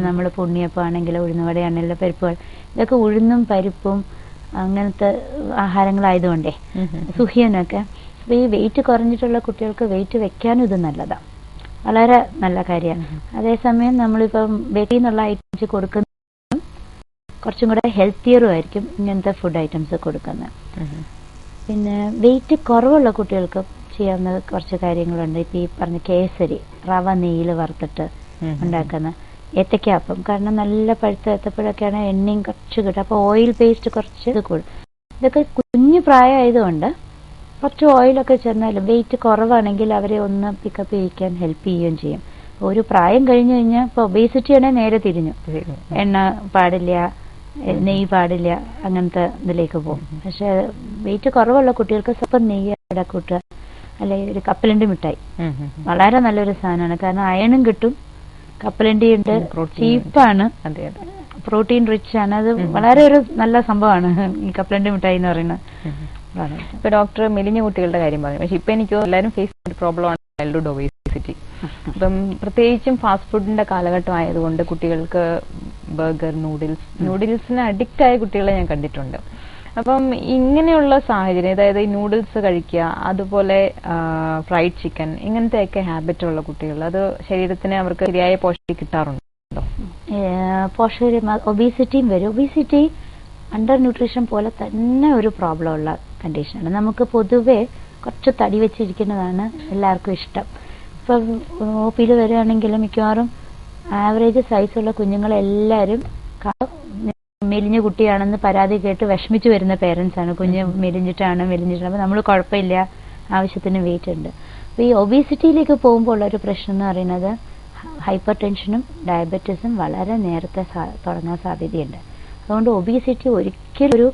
നമ്മൾ പുണ്യപ്പം ആണെങ്കിലും ഉഴുന്നുവടയാണെങ്കിലും പരിപ്പുകൾ, ഇതൊക്കെ ഉഴുന്നും പരിപ്പും അങ്ങനത്തെ ആഹാരങ്ങളായതുകൊണ്ടേ സുഹിയനൊക്കെ. അപ്പൊ ഈ വെയിറ്റ് കുറഞ്ഞിട്ടുള്ള കുട്ടികൾക്ക് വെയിറ്റ് വെക്കാനും ഇത് നല്ലതാണ്, വളരെ നല്ല കാര്യമാണ്. അതേസമയം നമ്മളിപ്പം ബേക്കറിയിൽ നിന്നുള്ള ഐറ്റംസ് കൊടുക്കുന്ന കുറച്ചും കൂടെ ഹെൽത്തിയറും ആയിരിക്കും ഇങ്ങനത്തെ ഫുഡ് ഐറ്റംസ് കൊടുക്കുന്നത്. പിന്നെ വെയിറ്റ് കുറവുള്ള കുട്ടികൾക്ക് ചെയ്യാവുന്ന കുറച്ച് കാര്യങ്ങളുണ്ട്. ഇപ്പൊ ഈ പറഞ്ഞ കേസരി, റവ നെയ്യിൽ വറുത്തിട്ട് ഉണ്ടാക്കുന്ന ഏത്തയ്ക്കാപ്പം. കാരണം നല്ല പഴുത്ത ഏത്തപ്പഴമൊക്കെയാണ് എണ്ണയും കുറച്ച് കിട്ടും. അപ്പൊ ഓയിൽ പേസ്റ്റ് കുറച്ച് ഇത് കൂടും. ഇതൊക്കെ കുഞ്ഞു പ്രായമായതുകൊണ്ട് കുറച്ച് ഓയിലൊക്കെ ചെന്നാലും വെയിറ്റ് കുറവാണെങ്കിൽ അവരെ ഒന്ന് പിക്കപ്പ് ചെയ്യിക്കാൻ ഹെൽപ്പ് ചെയ്യുകയും ചെയ്യും. ഒരു പ്രായം കഴിഞ്ഞു കഴിഞ്ഞാൽ ഇപ്പൊ ഒബേസിറ്റി ആണെങ്കിൽ നേരെ തിരിഞ്ഞു, എണ്ണ പാടില്ല, നെയ്യ് പാടില്ല, അങ്ങനത്തെ ഇതിലേക്ക് പോകും. പക്ഷെ വെയിറ്റ് കുറവുള്ള കുട്ടികൾക്ക് സ്വപ്പം നെയ്യ് അവിടെ കൂട്ടുക, അല്ലെങ്കിൽ ഒരു കപ്പലണ്ടി മിഠായി വളരെ നല്ലൊരു സാധനമാണ്. കാരണം അയണും കിട്ടും, കപ്പലണ്ടി ഉണ്ട്, ചീപ്പാണ്, പ്രോട്ടീൻ റിച്ച് ആണ്. അത് വളരെ ഒരു നല്ല സംഭവമാണ് ഈ കപ്പലണ്ടി മിഠായി എന്ന് പറയുന്നത്. ഇപ്പൊ ഡോക്ടർ മെലിഞ്ഞ കുട്ടികളുടെ കാര്യം പറഞ്ഞു, പക്ഷെ ഇപ്പൊ എനിക്ക് എല്ലാവരും ഫേസ് ചെയ്യുന്ന പ്രോബ്ലം ആണ് ചൈൽഡ്ഹുഡ് ഒബേസിറ്റി. അപ്പം പ്രത്യേകിച്ചും ഫാസ്റ്റ് ഫുഡിന്റെ കാലഘട്ടം ആയതുകൊണ്ട് കുട്ടികൾക്ക് ബർഗർ, നൂഡിൽസിന് അഡിക്റ്റ് ആയ കുട്ടികളെ ഞാൻ കണ്ടിട്ടുണ്ട്. അപ്പം ഇങ്ങനെയുള്ള സാഹചര്യം, അതായത് ഈ നൂഡിൽസ് കഴിക്കുക, അതുപോലെ ഫ്രൈഡ് ചിക്കൻ, ഇങ്ങനത്തെയൊക്കെ ഹാബിറ്റ് ഉള്ള കുട്ടികൾ, അത് ശരീരത്തിന് അവർക്ക് ശരിയായ പോഷകം കിട്ടാറുണ്ടോ? പോഷകം ഒബീസിറ്റിയും വരും. ഒബീസിറ്റി അണ്ടർ ന്യൂട്രീഷൻ പോലെ തന്നെ ഒരു പ്രോബ്ലം ഉള്ള കണ്ടീഷനാണ്. നമുക്ക് പൊതുവെ കുറച്ച് തടി വെച്ചിരിക്കുന്നതാണ് എല്ലാവർക്കും ഇഷ്ടം. ഇപ്പം ഒ.പിയിൽ വരികയാണെങ്കിലും മിക്കവാറും ആവറേജ് സൈസുള്ള കുഞ്ഞുങ്ങളെല്ലാവരും മെലിഞ്ഞ കുട്ടിയാണെന്ന് പരാതി കേട്ട് വിഷമിച്ചു വരുന്ന പേരൻസ് ആണ്. കുഞ്ഞ് മെലിഞ്ഞിട്ടാണ്. അപ്പൊ നമ്മൾ കുഴപ്പമില്ല, ആവശ്യത്തിന് വെയിറ്റ് ഉണ്ട്. അപ്പൊ ഈ ഒബീസിറ്റിയിലേക്ക് പോകുമ്പോൾ ഉള്ളൊരു പ്രശ്നം എന്ന് പറയുന്നത് ഹൈപ്പർ ടെൻഷനും ഡയബറ്റീസും വളരെ നേരത്തെ തുടങ്ങാൻ സാധ്യതയുണ്ട്. അതുകൊണ്ട് ഒബീസിറ്റി ഒരിക്കലും ഒരു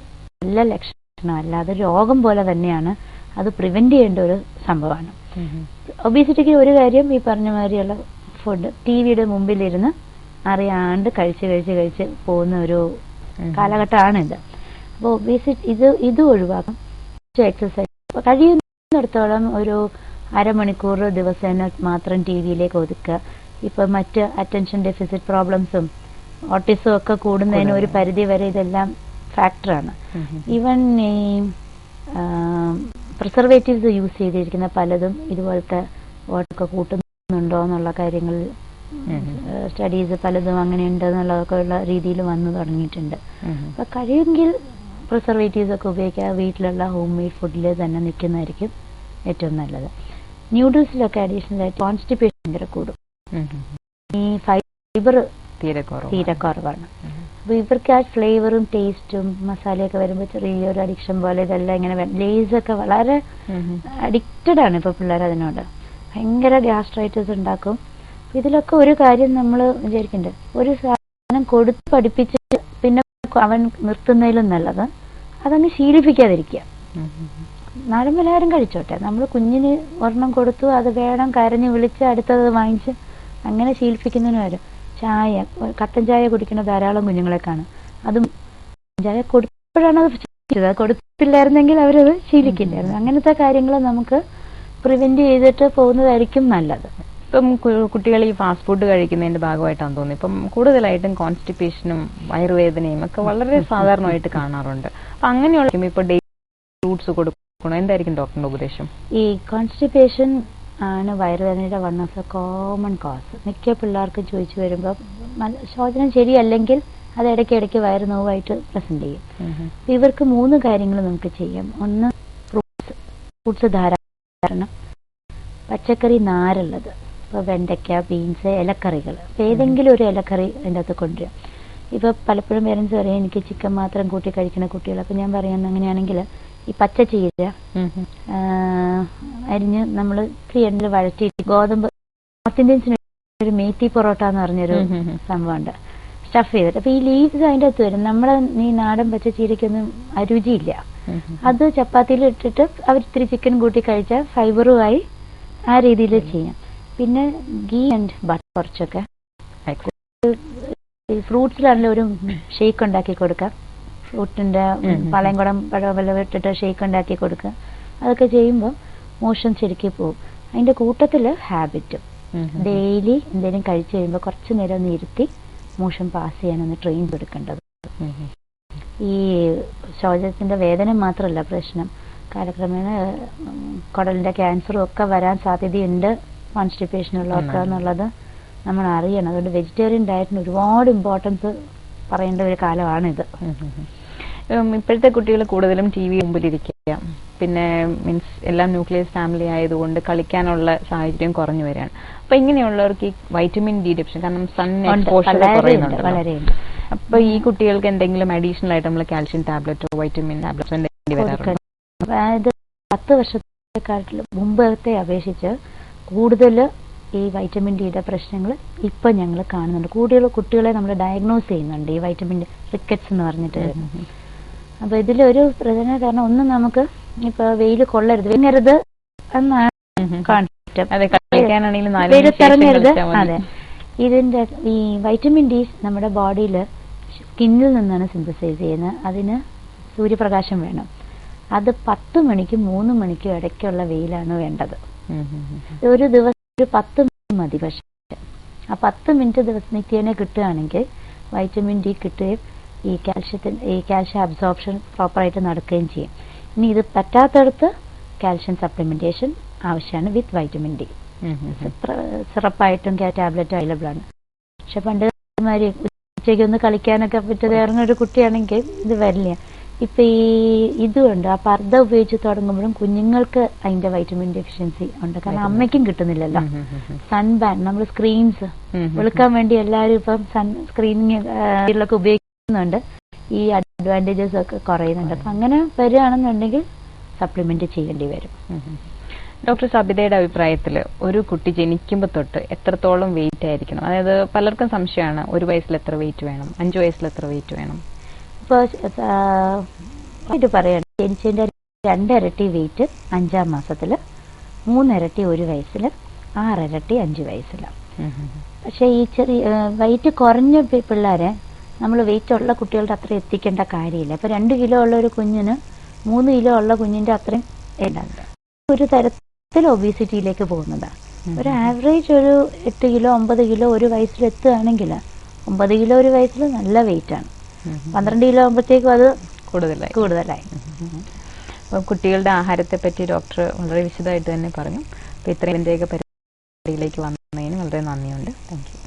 നല്ല ലക്ഷണമല്ല, അത് രോഗം പോലെ തന്നെയാണ്. അത് പ്രിവെന്റ് ചെയ്യേണ്ട ഒരു സംഭവമാണ്. ഒബീസിറ്റിക്ക് ഒരു കാര്യം, ഈ പറഞ്ഞ മാതിരിയുള്ള ഫുഡ് ടിവിയുടെ മുമ്പിലിരുന്ന് അറിയാണ്ട് കഴിച്ച് പോകുന്ന ഒരു കാലഘട്ടമാണിത്. അപ്പോൾ ഒബീസിറ്റി ഇത് ഒഴിവാക്കാം. എക്സസൈസ് കഴിയുന്നിടത്തോളം ഒരു അരമണിക്കൂർ ദിവസേന മാത്രം ടിവിയിലേക്ക് ഒതുക്കുക. ഇപ്പൊ മറ്റ് അറ്റൻഷൻ ഡെഫിസിറ്റ് പ്രോബ്ലംസും ഓട്ടിസം ഒക്കെ കൂടുന്നതിന് ഒരു പരിധി വരെ ഇതെല്ലാം ഫാക്ടറാണ്. ഈവൻ ഈ പ്രിസർവേറ്റീവ്സ് യൂസ് ചെയ്തിരിക്കുന്ന പലതും ഇതുപോലത്തെ ഓട്ടൊക്കെ കൂട്ടുന്നുണ്ടോ എന്നുള്ള കാര്യങ്ങൾ സ്റ്റഡീസ് പലതും അങ്ങനെയുണ്ട് എന്നുള്ളതൊക്കെ ഉള്ള രീതിയിൽ വന്നു തുടങ്ങിയിട്ടുണ്ട്. അപ്പൊ കഴിയുമെങ്കിൽ പ്രിസർവേറ്റീവ്സ് ഒക്കെ ഉപയോഗിക്കുക, വീട്ടിലുള്ള ഹോം മെയ്ഡ് ഫുഡിൽ തന്നെ നിൽക്കുന്നതായിരിക്കും ഏറ്റവും നല്ലത്. ന്യൂഡിൽസിലൊക്കെ അഡീഷണൽ ആയിട്ട് കോൺസ്റ്റിപ്പേഷൻ ഭയങ്കര കൂടും. ഈ ഫൈബർ തീരെ കുറവാണ്. അപ്പോൾ ഇവർക്ക് ആ ഫ്ലേവറും ടേസ്റ്റും മസാലയൊക്കെ വരുമ്പോൾ ചെറിയൊരു അഡിക്ഷൻ പോലെ ഇതെല്ലാം ഇങ്ങനെ ലേസൊക്കെ വളരെ അഡിക്റ്റഡ് ആണ് ഇപ്പോൾ പിള്ളേർ അതിനോട്. ഭയങ്കര ഗ്യാസ്ട്രൈറ്റിസ് ഉണ്ടാക്കും. ഇതിലൊക്കെ ഒരു കാര്യം നമ്മൾ വിചാരിക്കേണ്ടത്, ഒരു സാധനം കൊടുത്ത് പഠിപ്പിച്ചിട്ട് പിന്നെ അവൻ നിർത്തുന്നതിലും നല്ലത് അതങ്ങ് ശീലിപ്പിക്കാതിരിക്കുക. നാടൻ പലഹാരം കഴിച്ചോട്ടെ, നമ്മൾ കുഞ്ഞിന് ഒരെണ്ണം കൊടുത്തു, അത് വേണം കരഞ്ഞ് വിളിച്ച് അടുത്തത് വാങ്ങിച്ച് അങ്ങനെ ശീലിപ്പിക്കുന്നതിന് വരും. ചായ, കട്ടൻ ചായ കുടിക്കുന്ന ധാരാളം കുഞ്ഞുങ്ങളെ കാണും. അതും ചായ കൊടുത്തപ്പോഴാണ് അത് ശീലിച്ചത്, അത് കൊടുത്തില്ലായിരുന്നെങ്കിൽ അവരത് ശീലിക്കില്ലായിരുന്നു. അങ്ങനത്തെ കാര്യങ്ങൾ നമുക്ക് പ്രിവെന്റ് ചെയ്തിട്ട് പോകുന്നതായിരിക്കും നല്ലത്. ഇപ്പം കുട്ടികൾ ഈ ഫാസ്റ്റ് ഫുഡ് കഴിക്കുന്നതിന്റെ ഭാഗമായിട്ടാണ് തോന്നുന്നത് ഇപ്പം കൂടുതലായിട്ടും കോൺസ്റ്റിപ്പേഷനും വയറുവേദനയും ഒക്കെ വളരെ സാധാരണമായിട്ട് കാണാറുണ്ട്. അപ്പൊ അങ്ങനെയുള്ള ഇപ്പൊ ഡെയിലി ഫ്രൂട്ട്സ് കൊടുക്കണം, എന്തായിരിക്കും ഡോക്ടറിന്റെ ഉപദേശം? ഈ കോൺസ്റ്റിപ്പേഷൻ ആണ് വയറുവേദനയുടെ one of the common cause. മിക്ക പിള്ളേർക്കും ചോദിച്ചു വരുമ്പോൾ ശോചനം ശരിയല്ലെങ്കിൽ അത് ഇടയ്ക്കിടയ്ക്ക് വയറ് നോവായിട്ട് പ്രസന്റ് ചെയ്യും. ഇവർക്ക് 3 കാര്യങ്ങൾ നമുക്ക് ചെയ്യാം. ഒന്ന്, ഫ്രൂട്ട്സ് ധാരാളം, പച്ചക്കറി നാരുള്ളത്, ഇപ്പോൾ വെണ്ടയ്ക്ക, ബീൻസ്, ഇലക്കറികൾ, ഏതെങ്കിലും ഒരു ഇലക്കറി അതിൻ്റെ അകത്ത് കൊണ്ടുവരും. ഇപ്പോൾ പലപ്പോഴും പേരൻസ് പറയും എനിക്ക് ചിക്കൻ മാത്രം കൂട്ടി കഴിക്കുന്ന കുട്ടികൾ. അപ്പോൾ ഞാൻ പറയുന്നത് അങ്ങനെയാണെങ്കിൽ ഈ പച്ച ചീര അരിഞ്ഞ് നമ്മൾ എണ്ണയിൽ വഴറ്റിയിട്ട് ഗോതമ്പ്, നോർത്ത് ഇന്ത്യൻസിന് ഒരു മേത്തി പൊറോട്ട എന്ന് പറഞ്ഞൊരു സംഭവമുണ്ട്, സ്റ്റഫ് ചെയ്തിട്ട്. അപ്പോൾ ഈ ലീവ്സ് അതിൻ്റെ അകത്ത് വരും. നമ്മുടെ ഈ നാടൻ പച്ച ചീരയ്ക്കൊന്നും അരുചിയില്ല. അത് ചപ്പാത്തിയിൽ ഇട്ടിട്ട് അവർ ഇത്തിരി ചിക്കൻ കൂട്ടി കഴിച്ചാൽ ഫൈബറുമായി ആ രീതിയിൽ ചെയ്യാം. പിന്നെ ഗീ ആൻഡ് ബട്ടർ കുറച്ചൊക്കെ ഫ്രൂട്ട്സിലാണെങ്കിലും ഒരു ഷേക്ക് ഉണ്ടാക്കി കൊടുക്കാം. ഫ്രൂട്ടിൻ്റെ പാളയംകുടം പഴവെല്ലാം ഇട്ടിട്ട് ഷേക്ക് ഉണ്ടാക്കി കൊടുക്കുക. അതൊക്കെ ചെയ്യുമ്പോൾ മോഷൻ ശരിക്കും പോകും. അതിൻ്റെ കൂട്ടത്തിൽ ഹാബിറ്റും ഡെയിലി എന്തെങ്കിലും കഴിച്ചു കഴിയുമ്പോൾ കുറച്ച് നേരം ഒന്ന് ഇരുത്തി മോഷൻ പാസ് ചെയ്യാനൊന്ന് ട്രെയിൻ കൊടുക്കേണ്ടത്. ഈ ശോചനത്തിൻ്റെ വേദന മാത്രമല്ല പ്രശ്നം, കാലക്രമേണ കുടലിൻ്റെ ക്യാൻസറും ഒക്കെ വരാൻ സാധ്യതയുണ്ട് കോൺസ്റ്റിപ്പേഷനുള്ളവർക്ക് എന്നുള്ളത് നമ്മൾ അറിയണം. അതുകൊണ്ട് വെജിറ്റേറിയൻ ഡയറ്റിന് ഒരുപാട് ഇമ്പോർട്ടൻസ് പറയേണ്ട ഒരു കാലമാണിത്. ഇപ്പോഴത്തെ കുട്ടികൾ കൂടുതലും ടി വി മുമ്പിലിരിക്കുക, പിന്നെ മീൻസ് എല്ലാം ന്യൂക്ലിയസ് ഫാമിലി ആയതുകൊണ്ട് കളിക്കാനുള്ള സാഹചര്യം കുറഞ്ഞു വരികയാണ്. അപ്പൊ ഇങ്ങനെയുള്ളവർക്ക് ഈ വൈറ്റമിൻ ഡി ഡെഫിഷ്യൻ, കാരണം സൺ എക്സ്പോഷർ കുറയുന്നുണ്ട്. അപ്പൊ ഈ കുട്ടികൾക്ക് എന്തെങ്കിലും അഡീഷണൽ ആയിട്ട് നമ്മൾ കാൽഷ്യം ടാബ്ലറ്റോ വൈറ്റമിൻ ടാബ്ലറ്റോ എന്തെങ്കിലും വരാറുണ്ട്? അതായത് 10 വർഷത്തെക്കാട്ടിലും മുമ്പത്തെ അപേക്ഷിച്ച് കൂടുതൽ ഈ വൈറ്റമിൻ ഡിയുടെ പ്രശ്നങ്ങൾ ഇപ്പം ഞങ്ങൾ കാണുന്നുണ്ട്. കുട്ടികളെ നമ്മൾ ഡയഗ്നോസ് ചെയ്യുന്നുണ്ട് ഈ വൈറ്റമിൻ ഡി റിക്കറ്റ്സ് എന്ന് പറഞ്ഞിട്ട്. അപ്പോൾ ഇതിലൊരു പ്രധാന കാരണം ഒന്ന്, നമുക്ക് ഇപ്പോൾ വെയിൽ കൊള്ളരുത്, വെങ്ങരുത് എന്നാണ് കോൺസെപ്റ്റ്. വെയിലത്തിറങ്ങരുത്. അതെ, ഇതിൻ്റെ ഈ വൈറ്റമിൻ ഡി നമ്മുടെ ബോഡിയിൽ സ്കിന്നിൽ നിന്നാണ് സിന്തസൈസ് ചെയ്യുന്നത്. അതിന് സൂര്യപ്രകാശം വേണം. അത് 10 മണിക്കും 3 മണിക്കും ഇടയ്ക്കുള്ള വെയിലാണ് വേണ്ടത്. ഒരു ദിവസം ഒരു 10 മിനിറ്റ് മതി. പക്ഷേ ആ 10 മിനിറ്റ് ദിവസം നിത്യേന കിട്ടുകയാണെങ്കിൽ വൈറ്റമിൻ ഡി കിട്ടുകയും ഈ കാൽഷ്യം അബ്സോർപ്ഷൻ പ്രോപ്പറായിട്ട് നടക്കുകയും ചെയ്യും. ഇനി ഇത് പറ്റാത്തടത്ത് കാൽഷ്യം സപ്ലിമെന്റേഷൻ ആവശ്യമാണ് വിത്ത് വൈറ്റമിൻ ഡി. സിറപ്പായിട്ടും ടാബ്ലറ്റും അവൈലബിൾ ആണ്. പക്ഷെ പണ്ട് ഉച്ചയ്ക്ക് ഒന്ന് കളിക്കാനൊക്കെ പറ്റുന്ന ഒരു കുട്ടിയാണെങ്കിൽ ഇത് വരില്ല. ഇപ്പൊ ഈ ഇതുണ്ട്, ആ പർദ്ദ ഉപയോഗിച്ച് തുടങ്ങുമ്പോഴും കുഞ്ഞുങ്ങൾക്ക് അതിന്റെ വൈറ്റമിൻ ഡെഫിഷ്യൻസി ഉണ്ട്. കാരണം അമ്മയ്ക്കും കിട്ടുന്നില്ലല്ലോ. സൺബാൻ, നമ്മൾ സ്ക്രീൻസ് വെളുക്കാൻ വേണ്ടി എല്ലാവരും ഇപ്പം സൺ സ്ക്രീനിലൊക്കെ ഉപയോഗിക്കുന്നുണ്ട്. ഈ അഡ്വാൻറ്റേജസ് ഒക്കെ കുറയുന്നുണ്ട്. അപ്പൊ അങ്ങനെ വരികയാണെന്നുണ്ടെങ്കിൽ സപ്ലിമെന്റ് ചെയ്യേണ്ടി വരും. ഡോക്ടർ സബിതയുടെ അഭിപ്രായത്തിൽ ഒരു കുട്ടി ജനിക്കുമ്പോൾ തൊട്ട് എത്രത്തോളം വെയിറ്റ് ആയിരിക്കണം? അതായത് പലർക്കും സംശയമാണ്, 1 വയസ്സിൽ എത്ര വെയിറ്റ് വേണം, 5 വയസ്സിൽ എത്ര വെയിറ്റ് വേണം? ഇപ്പോൾ പറയണം, ജനിച്ചതിൻ്റെ 2 ഇരട്ടി വെയിറ്റ് 5-ാം മാസത്തിൽ, 3 ഇരട്ടി 1 വയസ്സിൽ, 6 ഇരട്ടി 5 വയസ്സിൽ. പക്ഷെ ഈ ചെറിയ വെയിറ്റ് കുറഞ്ഞ പിള്ളേരെ നമ്മൾ വെയിറ്റ് ഉള്ള കുട്ടികളുടെ അത്ര എത്തിക്കേണ്ട കാര്യമില്ല. ഇപ്പൊ 2 കിലോ ഉള്ള ഒരു കുഞ്ഞിന് 3 കിലോ ഉള്ള കുഞ്ഞിന്റെ അത്രയും ഉണ്ടാവില്ല. ഒരു തരത്തിൽ ഒബീസിറ്റിയിലേക്ക് പോകുന്നതാണ്. ഒരു ആവറേജ് ഒരു 8 കിലോ 9 കിലോ 1 വയസ്സിൽ എത്തുകയാണെങ്കിൽ, 9 കിലോ 1 വയസ്സിൽ നല്ല വെയിറ്റ് ആണ്. 12 കിലോ ആകുമ്പോഴത്തേക്കും അത് കൂടുതലായി. അപ്പം കുട്ടികളുടെ ആഹാരത്തെ പറ്റി ഡോക്ടർ വളരെ വിശദമായിട്ട് തന്നെ പറഞ്ഞു. അപ്പോൾ ഇത്രയും പരിപാടിയിലേക്ക് വന്നതിന് വളരെ നന്ദിയുണ്ട്. Thank you.